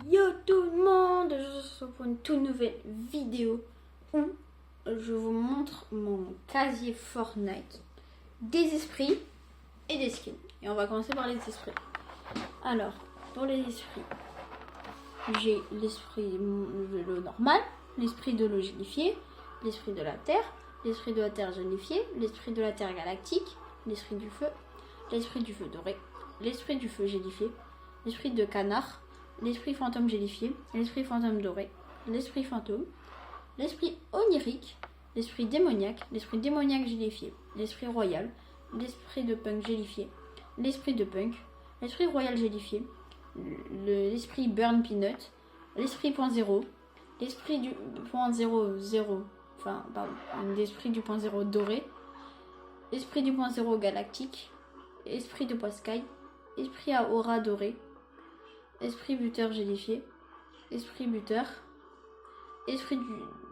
Yo tout le monde, je suis pour une toute nouvelle vidéo où je vous montre mon casier Fortnite des esprits et des skins. Et on va commencer par les esprits. Alors, pour les esprits, j'ai l'esprit le normal, l'esprit de l'eau gélifié, l'esprit de la terre gélifié, l'esprit de la terre galactique, l'esprit du feu doré, l'esprit du feu gélifié, l'esprit de canard, l'esprit fantôme gélifié, l'esprit fantôme doré, l'esprit fantôme, l'esprit onirique, l'esprit démoniaque gélifié, l'esprit royal, l'esprit de punk gélifié, l'esprit de punk, l'esprit royal gélifié, l'esprit burn peanut, l'esprit point zéro, l'esprit du point 00, l'esprit du point 0 doré, esprit du point 0 galactique, esprit de Pascal, esprit à aura doré, esprit buteur gélifié, esprit buteur, esprit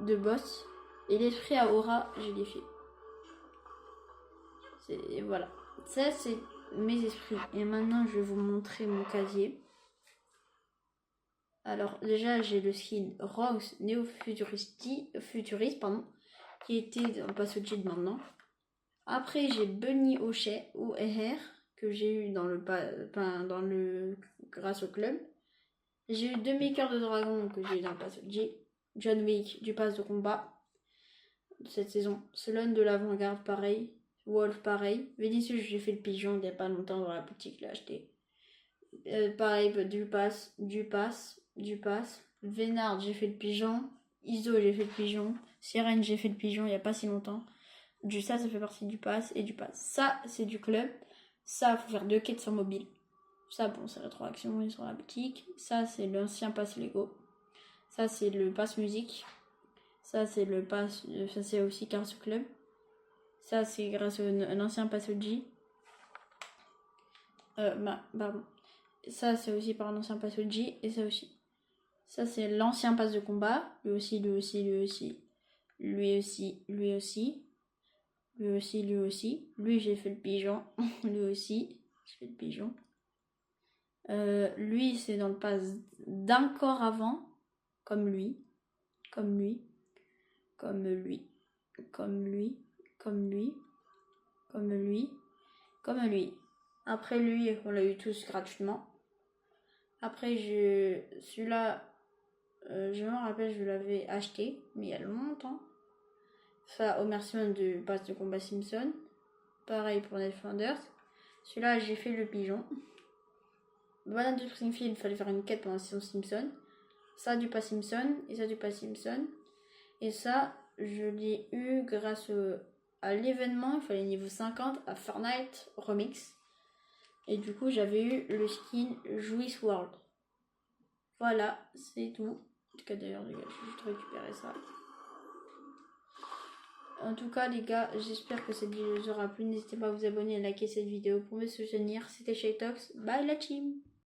de boss et l'esprit à aura gélifié. Voilà, ça c'est mes esprits. Et maintenant je vais vous montrer mon casier. Alors déjà j'ai le skin Rose néo-futuriste qui était dans le pass de maintenant. Après j'ai Bunny Hochet ou R que j'ai eu dans le grâce au club. J'ai eu 2 makers de dragon que j'ai eu dans le pass J. John Wick du pass de combat de cette saison. Sloan de l'avant-garde pareil. Wolf pareil. Vinicius j'ai fait le pigeon il n'y a pas longtemps dans la boutique, je l'ai acheté. Pareil du pass. Vénard j'ai fait le pigeon. Iso j'ai fait le pigeon. Sirène j'ai fait le pigeon il n'y a pas si longtemps. Ça fait partie du pass et du pass. Ça c'est du club. Ça faut faire 2 quêtes sur mobile. Ça, bon, c'est rétroaction sur la boutique. Ça, c'est l'ancien pass Lego. Ça, c'est le pass musique. Ça, c'est le pass. Ça, c'est aussi grâce au club. Ça, c'est grâce à un ancien pass OG. Pardon. Ça, c'est aussi par un ancien pass OG. Et ça aussi. Ça, c'est l'ancien pass de combat. Lui aussi. Lui, j'ai fait le pigeon. Lui aussi. J'ai fait le pigeon. Lui c'est dans le pass d'un corps avant, comme lui. Après lui on l'a eu tous gratuitement. Après celui-là je me rappelle je l'avais acheté mais il y a longtemps. Ça au merci du pass de combat Simpson. Pareil pour Netflanders. Celui-là j'ai fait le pigeon. Banane de Springfield, il fallait faire une quête pendant la saison Simpson. Ça du pas Simpson et ça du pas Simpson. Et ça, je l'ai eu grâce à l'événement, il fallait niveau 50 à Fortnite Remix. Et du coup, j'avais eu le skin Juice World. Voilà, c'est tout. En tout cas, d'ailleurs, les gars, je vais juste récupérer ça. En tout cas, les gars, j'espère que cette vidéo vous aura plu. N'hésitez pas à vous abonner et à liker cette vidéo pour me soutenir. C'était Shaytox. Bye la team!